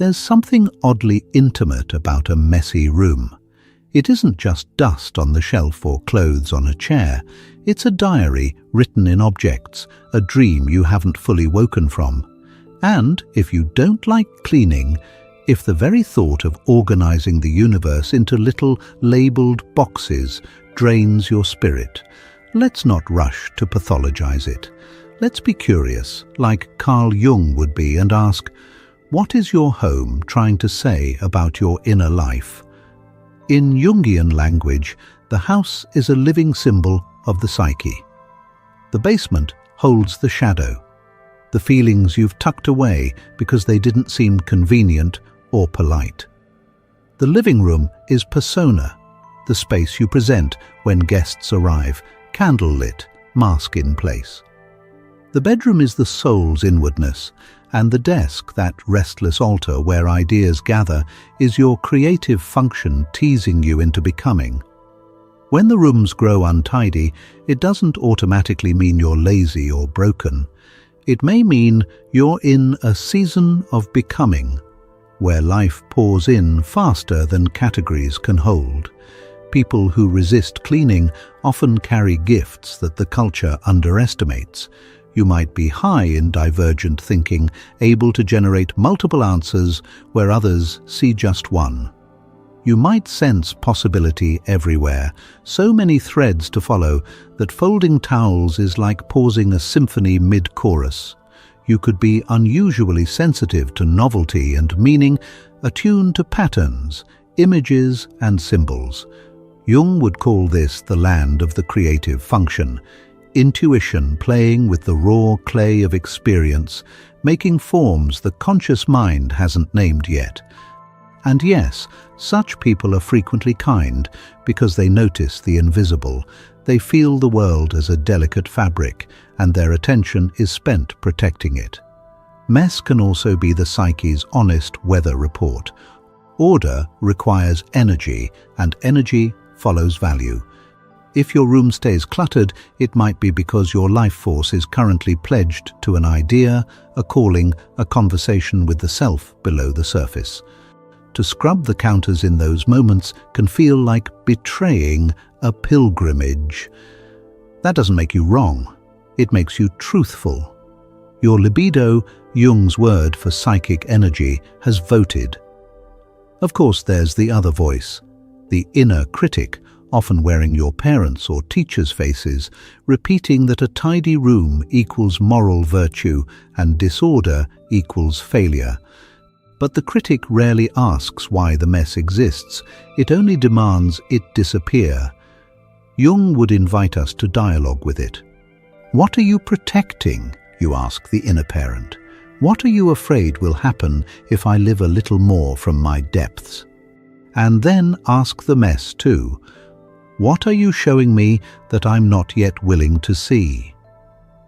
There's something oddly intimate about a messy room. It isn't just dust on the shelf or clothes on a chair. It's a diary written in objects, a dream you haven't fully woken from. And if you don't like cleaning, if the very thought of organizing the universe into little labeled boxes drains your spirit, let's not rush to pathologize it. Let's be curious, like Carl Jung would be, and ask, what is your home trying to say about your inner life? In Jungian language, the house is a living symbol of the psyche. The basement holds the shadow, the feelings you've tucked away because they didn't seem convenient or polite. The living room is persona, the space you present when guests arrive, candle-lit, mask in place. The bedroom is the soul's inwardness, and the desk, that restless altar where ideas gather, is your creative function teasing you into becoming. When the rooms grow untidy, it doesn't automatically mean you're lazy or broken. It may mean you're in a season of becoming, where life pours in faster than categories can hold. People who resist cleaning often carry gifts that the culture underestimates. You might be high in divergent thinking, able to generate multiple answers where others see just one. You might sense possibility everywhere, so many threads to follow that folding towels is like pausing a symphony mid-chorus. You could be unusually sensitive to novelty and meaning, attuned to patterns, images and symbols. Jung would call this the land of the creative function. Intuition playing with the raw clay of experience, making forms the conscious mind hasn't named yet. And yes, such people are frequently kind because they notice the invisible. They feel the world as a delicate fabric, and their attention is spent protecting it. Mess can also be the psyche's honest weather report. Order requires energy, and energy follows value. If your room stays cluttered, it might be because your life force is currently pledged to an idea, a calling, a conversation with the self below the surface. To scrub the counters in those moments can feel like betraying a pilgrimage. That doesn't make you wrong. It makes you truthful. Your libido, Jung's word for psychic energy, has voted. Of course, there's the other voice, the inner critic, often wearing your parents' or teachers' faces, repeating that a tidy room equals moral virtue and disorder equals failure. But the critic rarely asks why the mess exists. It only demands it disappear. Jung would invite us to dialogue with it. What are you protecting, you ask the inner parent. What are you afraid will happen if I live a little more from my depths? And then ask the mess too. What are you showing me that I'm not yet willing to see?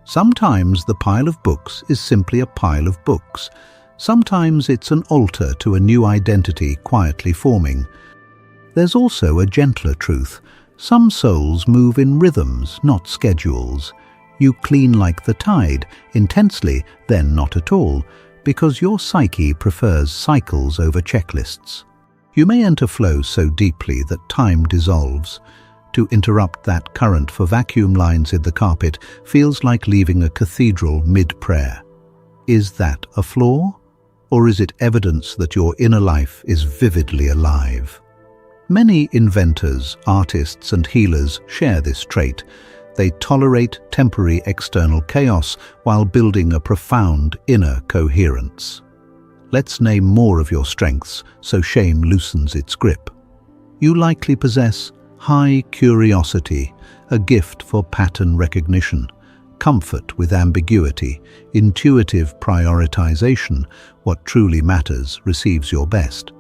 Sometimes the pile of books is simply a pile of books. Sometimes it's an altar to a new identity quietly forming. There's also a gentler truth. Some souls move in rhythms, not schedules. You clean like the tide, intensely, then not at all, because your psyche prefers cycles over checklists. You may enter flow so deeply that time dissolves. To interrupt that current for vacuum lines in the carpet feels like leaving a cathedral mid-prayer. Is that a flaw? Or is it evidence that your inner life is vividly alive? Many inventors, artists, and healers share this trait. They tolerate temporary external chaos while building a profound inner coherence. Let's name more of your strengths so shame loosens its grip. You likely possess high curiosity, a gift for pattern recognition, comfort with ambiguity, intuitive prioritization. What truly matters receives your best.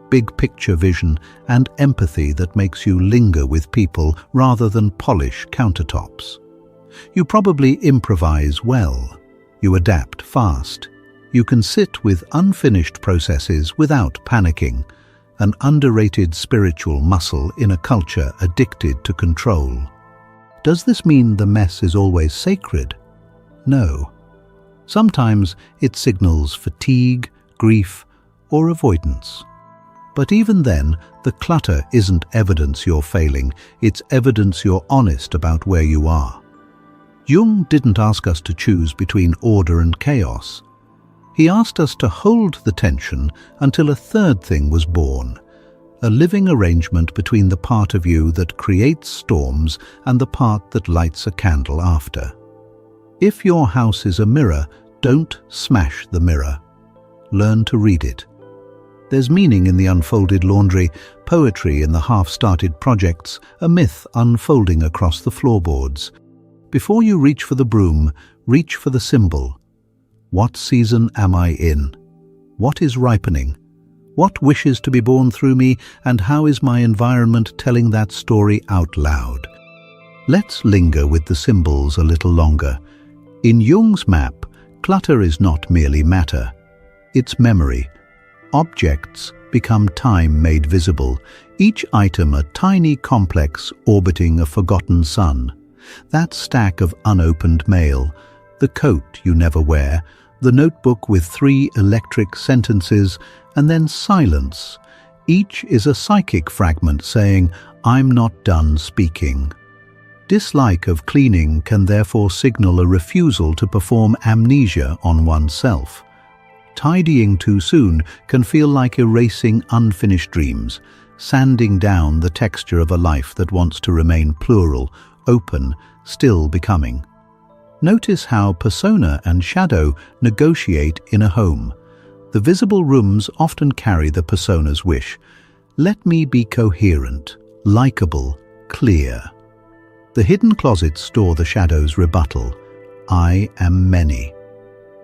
Big picture vision and empathy that makes you linger with people rather than polish countertops. You probably improvise well. You adapt fast. You can sit with unfinished processes without panicking, an underrated spiritual muscle in a culture addicted to control. Does this mean the mess is always sacred? No. Sometimes it signals fatigue, grief, or avoidance. But even then, the clutter isn't evidence you're failing, it's evidence you're honest about where you are. Jung didn't ask us to choose between order and chaos. He asked us to hold the tension until a third thing was born, a living arrangement between the part of you that creates storms and the part that lights a candle after. If your house is a mirror, don't smash the mirror. Learn to read it. There's meaning in the unfolded laundry, poetry in the half-started projects, a myth unfolding across the floorboards. Before you reach for the broom, reach for the symbol. What season am I in? What is ripening? What wishes to be born through me, and how is my environment telling that story out loud? Let's linger with the symbols a little longer. In Jung's map, clutter is not merely matter. It's memory. Objects become time made visible, each item a tiny complex orbiting a forgotten sun. That stack of unopened mail, the coat you never wear, the notebook with 3 electric sentences, and then silence. Each is a psychic fragment saying, "I'm not done speaking." Dislike of cleaning can therefore signal a refusal to perform amnesia on oneself. Tidying too soon can feel like erasing unfinished dreams, sanding down the texture of a life that wants to remain plural, open, still becoming. Notice how persona and shadow negotiate in a home. The visible rooms often carry the persona's wish. Let me be coherent, likable, clear. The hidden closets store the shadow's rebuttal. I am many.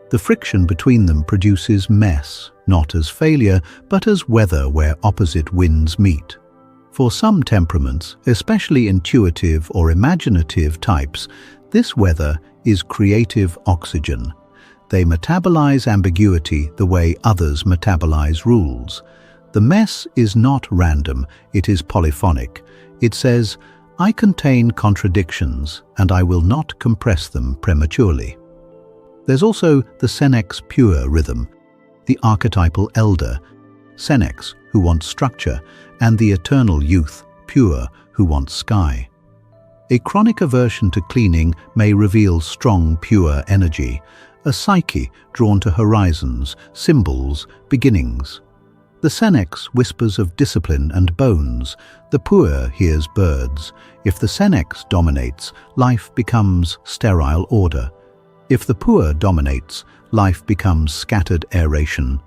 The friction between them produces mess, not as failure, but as weather where opposite winds meet. For some temperaments, especially intuitive or imaginative types, this weather is creative oxygen. They metabolize ambiguity the way others metabolize rules. The mess is not random, it is polyphonic. It says, I contain contradictions, and I will not compress them prematurely. There's also the Senex pure rhythm, the archetypal elder, Senex, who wants structure, and the eternal youth, pure, who wants sky. A chronic aversion to cleaning may reveal strong, pure energy, a psyche drawn to horizons, symbols, beginnings. The Senex whispers of discipline and bones, the pure hears birds. If the Senex dominates, life becomes sterile order. If the pure dominates, life becomes scattered aeration.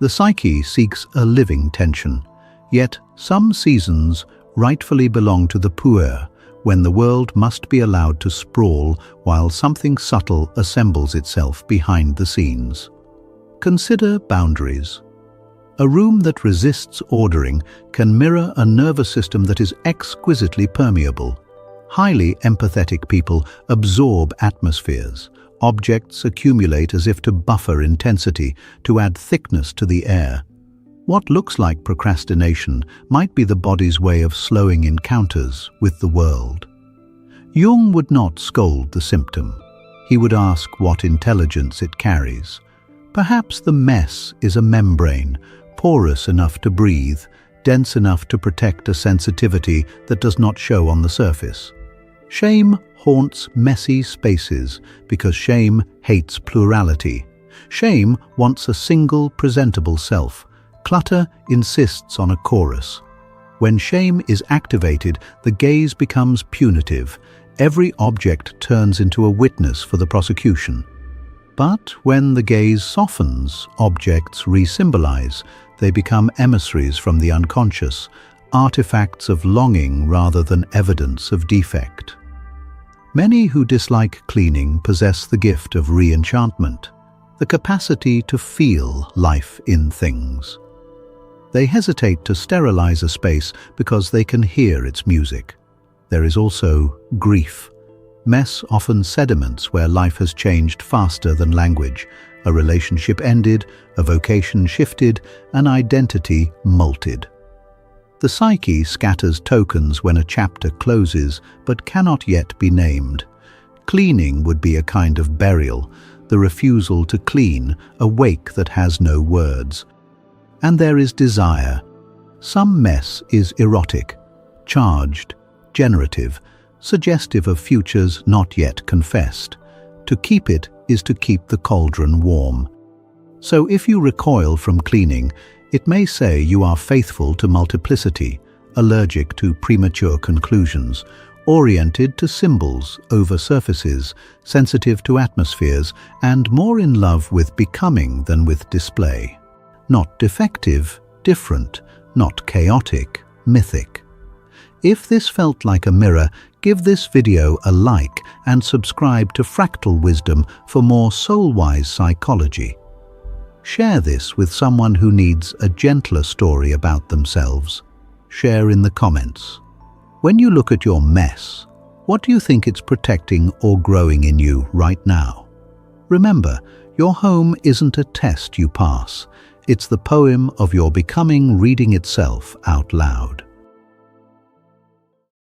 The psyche seeks a living tension, yet some seasons rightfully belong to the pure, when the world must be allowed to sprawl while something subtle assembles itself behind the scenes. Consider boundaries. A room that resists ordering can mirror a nervous system that is exquisitely permeable. Highly empathetic people absorb atmospheres. Objects accumulate as if to buffer intensity, to add thickness to the air. What looks like procrastination might be the body's way of slowing encounters with the world. Jung would not scold the symptom. He would ask what intelligence it carries. Perhaps the mess is a membrane, porous enough to breathe, dense enough to protect a sensitivity that does not show on the surface. Shame haunts messy spaces because shame hates plurality. Shame wants a single, presentable self. Clutter insists on a chorus. When shame is activated, the gaze becomes punitive. Every object turns into a witness for the prosecution. But when the gaze softens, objects re-symbolize. They become emissaries from the unconscious, artifacts of longing rather than evidence of defect. Many who dislike cleaning possess the gift of re-enchantment, the capacity to feel life in things. They hesitate to sterilize a space because they can hear its music. There is also grief. Mess often sediments where life has changed faster than language. A relationship ended, a vocation shifted, an identity molted. The psyche scatters tokens when a chapter closes, but cannot yet be named. Cleaning would be a kind of burial, the refusal to clean, a wake that has no words. And there is desire. Some mess is erotic, charged, generative, suggestive of futures not yet confessed. To keep it is to keep the cauldron warm. So if you recoil from cleaning, it may say you are faithful to multiplicity, allergic to premature conclusions, oriented to symbols over surfaces, sensitive to atmospheres, and more in love with becoming than with display. Not defective, different, not chaotic, mythic. If this felt like a mirror, give this video a like and subscribe to Fractal Wisdom for more soul-wise psychology. Share this with someone who needs a gentler story about themselves. Share in the comments. When you look at your mess, what do you think it's protecting or growing in you right now? Remember, your home isn't a test you pass. It's the poem of your becoming reading itself out loud.